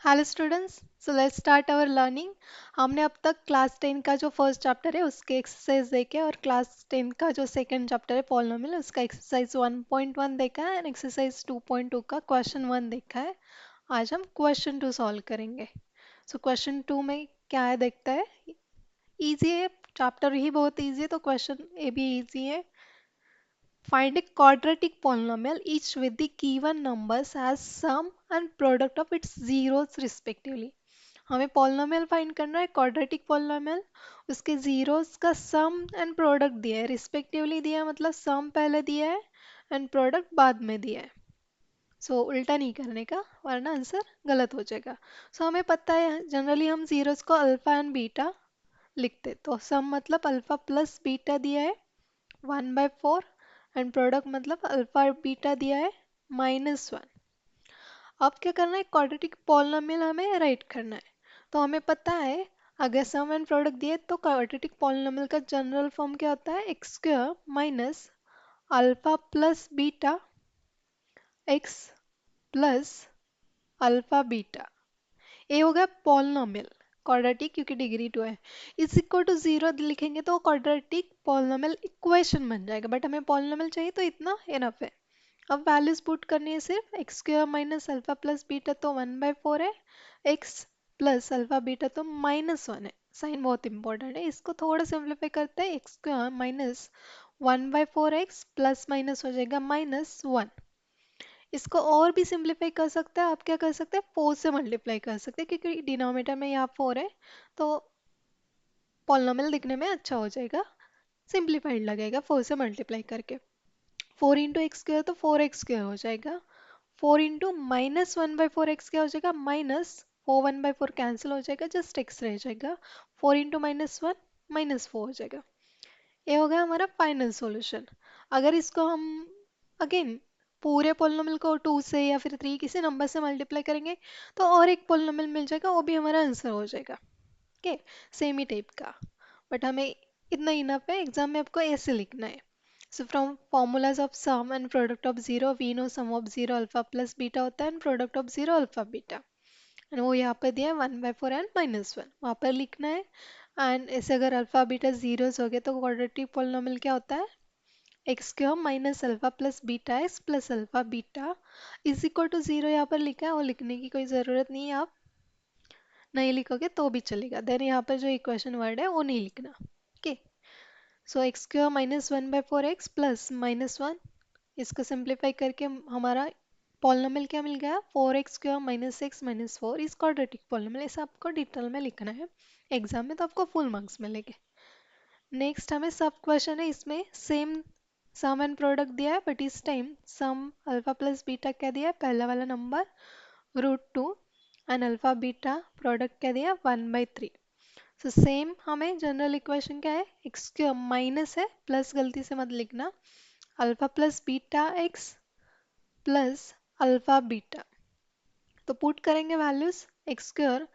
Hello students, so let's start our learning. हमने अब तक क्लास 10 का जो फर्स्ट चैप्टर है उसके एक्सरसाइज देखे और क्लास 10 का जो सेकंड चैप्टर है पॉलिनोमियल उसका एक्सरसाइज 1.1 देखा है एंड एक्सरसाइज 2.2 का क्वेश्चन 1 देखा है। आज हम क्वेश्चन 2 सॉल्व करेंगे। सो क्वेश्चन 2 में क्या है देखते हैं। इजी है, चैप्टर ही बहुत इजी है तो क्वेश्चन ए भी इजी है। Find a quadratic polynomial each with the given numbers as sum and product of its zeros respectively. हमें पॉलिनोमियल फाइंड करना है, क्वाड्रेटिक पॉलिनोमियल। उसके जीरोस का सम एंड प्रोडक्ट दिया है, रिस्पेक्टिवली दिया है, मतलब सम पहले दिया है एंड प्रोडक्ट बाद में दिया है। उल्टा नहीं करने का वरना आंसर गलत हो जाएगा। हमें पता है जनरली हम जीरोस को अल्फा एंड बीटा लिखते, तो सम मतलब अल्फा प्लस बीटा दिया है 1/4 एंड प्रोडक्ट मतलब अल्फा बीटा दिया है -1। अब क्या करना है, क्वाड्रेटिक पॉलिनोमियल हमें राइट करना है। तो हमें पता है अगर सम एंड प्रोडक्ट दिए तो क्वाड्रेटिक पॉलिनोमियल का जनरल फॉर्म क्या होता है, x square minus alpha plus beta x plus alpha beta. ये हो गया पॉलिनोमियल क्वाड्रेटिक, क्योंकि डिग्री 2 है। इज इक्वल टू 0 लिखेंगे तो क्वाड्रेटिक पॉलिनोमियल इक्वेशन बन जाएगा, बट हमें पॉलिनोमियल चाहिए तो इतना इनफ है। अब वैल्यूज पुट करनी है, सिर्फ x square minus alpha plus beta तो 1/4 है, एक्स प्लस अल्फा बीटा तो -1 है। साइन बहुत इंपॉर्टेंट है, इसको थोड़ा सिंप्लीफाई करते हैं। X square minus 1/4 x plus minus हो जाएगा -1। इसको और भी सिंप्लीफाई कर सकते हैं, आप क्या कर सकते हैं, 4 से मल्टीप्लाई कर सकते हैं, क्योंकि डिनोमिनेटर में यहाँ 4 है तो पॉलिनोमियल दिखने में अच्छा हो जाएगा, सिंप्लीफाइड लगेगा 4 से मल्टीप्लाई करके। 4 इंटू एक्स स्क्वायर तो 4x स्क्वायर हो जाएगा। 4 इंटू -1/4x क्या हो जाएगा, -4, 1/4 कैंसिल हो जाएगा, जस्ट x रह जाएगा। 4 इंटू -1 -4 हो जाएगा। ये हो गया हमारा फाइनल सॉल्यूशन। अगर इसको हम अगेन पूरे पोलिनोमियल को 2 से या फिर 3 किसी नंबर से मल्टीप्लाई करेंगे तो और एक पोलिनोमियल मिल जाएगा, वो भी हमारा आंसर हो जाएगा। ओके, सेम ही टाइप का, बट हमें इतना इनफ है। एग्जाम में आपको ऐसे लिखना है। So from formulas of sum and product of zero, we know sum of zero alpha plus beta होता है and product of zero alpha beta। and वो यहाँ पर दिया है 1/4 and -1, वहाँ पर लिखना है। एंड ऐसे अगर अल्फा बीटा जीरोस हो गए तो क्वाड्रेटिक पॉलिनोमियल क्या होता है, x cube minus alpha plus beta x plus alpha beta is equal to 0 यहाँ पर लिखा है, वो लिखने की कोई ज़रूरत नहीं है, आप नहीं लिखोगे तो भी चलेगा। देन यहाँ पर जो इक्वेशन वर्ड है वो नहीं लिखना। Okay, so x square minus 1/4 x plus -1, इसको सिंप्लीफाई करके हमारा पॉलिनोमियल क्या मिल गया, 4x square minus x minus 4 इस क्वाड्रेटिक पॉलिनोमियल। ऐसा आपको डिटेल में लिखना है, एग्जाम में तो आपको फुल मार्क्स मिलेंगे। नेक्स्ट हमें सब क्वेश्चन है, इसमें सेम सम एंड प्रोडक्ट दिया है, बट इस टाइम सम अल्फा प्लस बीटा क्या दिया है, पहला वाला number √2 and alpha beta product क्या दिया 1/3। सो सेम हमें जनरल इक्वेशन क्या है, एक्स क्यूब माइनस है, प्लस गलती से मत लिखना, alpha plus beta x plus alpha beta. तो पुट करेंगे values, x square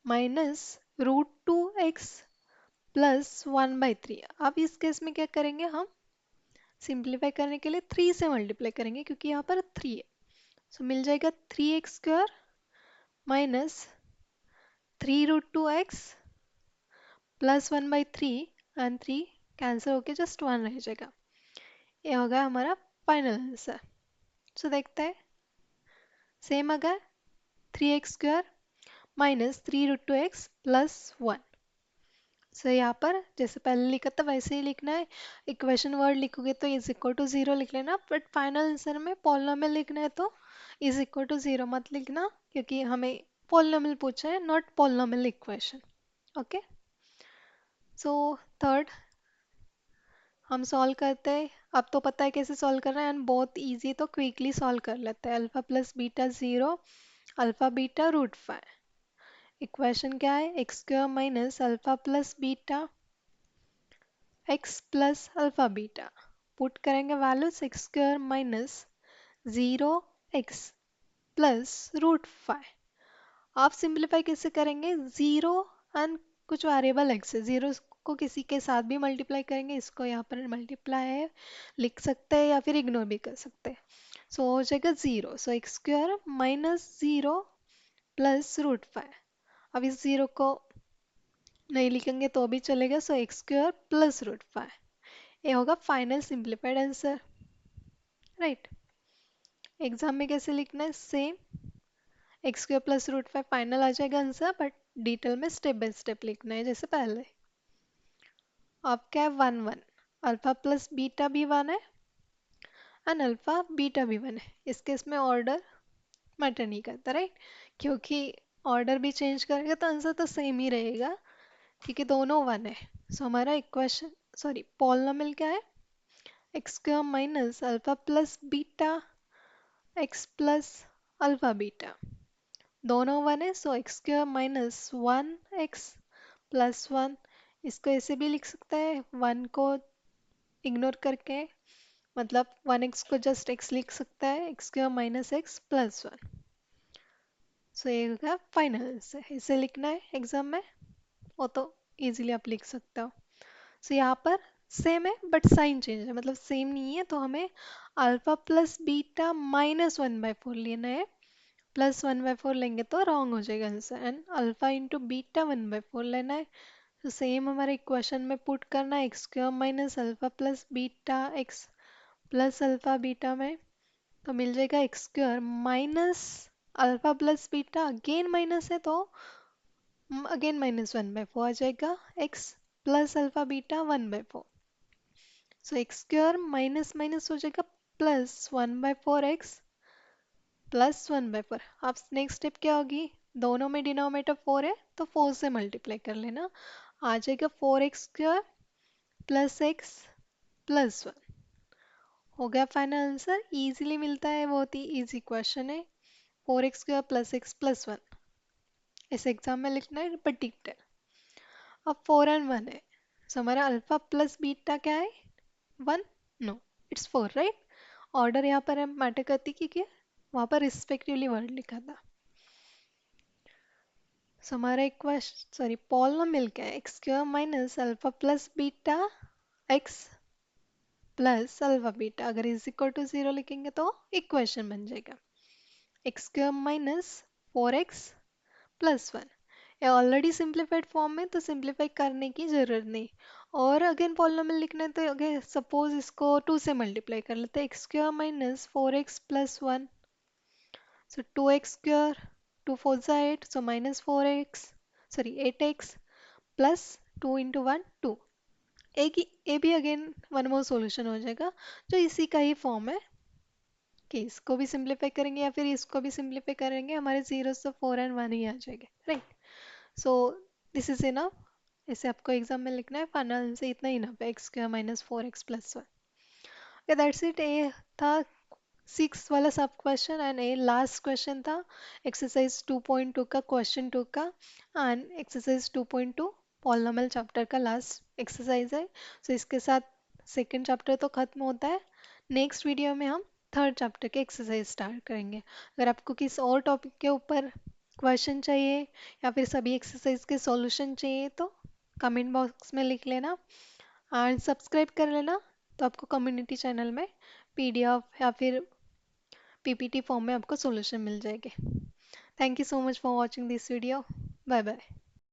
minus √2x plus 1/3। अब इस केस में क्या करेंगे, हम सिंप्लीफाई करने के लिए 3 से मल्टीप्लाई करेंगे क्योंकि यहाँ पर 3 है। मिल जाएगा 3x square minus 3√2x plus 1/3 and 3 cancel होके जस्ट 1 रह जाएगा। ये होगा हमारा फाइनल आंसर। देखते हैं, सेम अगर 3x square minus 3√2x plus 1। यहाँ पर जैसे पहले लिखा था वैसे ही लिखना है। इक्वेशन वर्ड लिखोगे तो इज इक्वल टू 0 लिख लेना, बट फाइनल आंसर में पॉलिनोमियल लिखना है तो इज इक्वल टू 0 मत लिखना, क्योंकि हमें पॉलिनोमियल पूछा है, not polynomial equation. Okay, so third हम सॉल्व करते हैं। अब तो पता है कैसे सॉल्व करना है एंड बहुत इजी, तो क्विकली सॉल्व कर लेते हैं। Alpha plus beta 0, alpha beta √5। Equation क्या है, x square minus alpha plus beta x plus alpha beta. Put करेंगे values, x square minus 0x plus √5। आप सिंप्लीफाई कैसे करेंगे, 0 एंड कुछ वेरिएबल एक्स है, 0 को किसी के साथ भी मल्टीप्लाई करेंगे, इसको यहाँ पर मल्टीप्लाई है लिख सकते हैं या फिर इग्नोर भी कर सकते हैं। हो जाएगा 0। X square minus 0 plus root five. अब इस जीरो को नहीं लिखेंगे तो भी चलेगा, so x square plus root five, ये होगा final simplified answer, right. Exam में कैसे लिखना है, same x square plus root five final आ जाएगा आंसर, बट डिटेल में स्टेप बाय स्टेप लिखना है जैसे पहले। अब क्या है, one one, alpha plus beta भी वन है एंड अल्फा बीटा भी वन है। इस केस में ऑर्डर मैटर नहीं करता, राइट, क्योंकि ऑर्डर भी चेंज करेगा तो आंसर तो सेम ही रहेगा, क्योंकि दोनों वन है। सो हमारा इक्वेशन, सॉरी, पॉलिनॉमियल क्या है, x square minus alpha plus beta x plus alpha beta, दोनों वन है, so x square minus one x plus one. इसको ऐसे भी लिख सकता है, वन को इग्नोर करके, मतलब वन एक्स को जस्ट एक्स लिख सकता है, x square minus x plus one. So ये होगा फाइनल आंसर, इसे लिखना है एग्जाम में, वो तो इजीली आप लिख सकते हो। सो यहाँ पर सेम है बट साइन चेंज है, मतलब सेम नहीं है, तो हमें alpha plus beta minus one by four लेना है, प्लस वन बाई फोर लेंगे तो रॉन्ग हो जाएगा answer, and alpha into beta one by four लेना है। तो सेम हमारे इक्वेशन में पुट करना है, x square minus alpha plus beta x plus alpha beta में, तो मिल जाएगा x square minus alpha plus beta, again minus है तो again minus one by four आ जाएगा, x plus alpha beta one by four. So x square minus minus हो जाएगा plus one by four x plus one by four. अब next step क्या होगी, दोनों में डिनोमिनेटर फोर है तो फोर से मल्टीप्लाई कर लेना, आ जाएगा four x square plus x plus one. हो गया फाइनल आंसर, इजीली मिलता है, बहुत ही इजी क्वेश्चन है, four x square plus x plus one. इस एग्जाम में लिखना है पर डिटेल। अब फोर एंड वन है, सो हमारा अल्फा प्लस बीटा क्या है, one, no, it's four, right. Order यहाँ पर मैटर करती क्योंकि वहाँ पर रिस्पेक्टिवली वर्ड लिखा था। सो हमारा इक्वेशन, सॉरी, पॉलिनॉमियल क्या है, x square minus alpha plus beta x plus alpha beta, अगर इज इक्वल टू जीरो लिखेंगे तो इक्वेशन बन जाएगा x square minus four x plus one. ये ऑलरेडी सिंप्लीफाइड फॉर्म में, तो सिंप्लीफाई करने की जरूरत नहीं। और अगेन पॉलिनॉमियल लिखना है तो अगेन सपोज इसको टू से मल्टीप्लाई कर लेते हैं, x square minus four x plus one, so two x square, two four ज़ा eight, so minus four x, sorry eight x plus two into one two. एक ही, ये भी अगेन वन मोर सॉल्यूशन हो जाएगा जो इसी का ही फॉर्म है, कि इसको भी सिंप्लीफाई करेंगे या फिर इसको भी सिंप्लीफाई करेंगे, हमारे जीरो से फोर एंड वन ही आ जाएंगे, right. So this is enough, इसे आपको एग्जाम में लिखना है, फाइनल से इतना ही इनफ है, x square minus four x plus one. Okay that's it, ये था सिक्स वाला सब क्वेश्चन, एंड ये लास्ट क्वेश्चन था एक्सरसाइज 2.2 का, क्वेश्चन टू का, एंड एक्सरसाइज 2.2 पॉलिनॉमियल चैप्टर का लास्ट एक्सरसाइज है। सो इसके साथ सेकेंड चैप्टर तो खत्म होता है, नेक्स्ट वीडियो में हम थर्ड चैप्टर के एक्सरसाइज स्टार्ट करेंगे। अगर आपको किसी और टॉपिक के ऊपर क्वेश्चन चाहिए या फिर सभी एक्सरसाइज के सॉल्यूशन चाहिए तो कमेंट बॉक्स में लिख लेना, एंड सब्सक्राइब कर लेना, तो आपको कम्युनिटी चैनल में पीडीएफ या फिर पीपीटी फॉर्म में आपको सॉल्यूशन मिल जाएंगे। Thank you so much for watching this video, bye bye.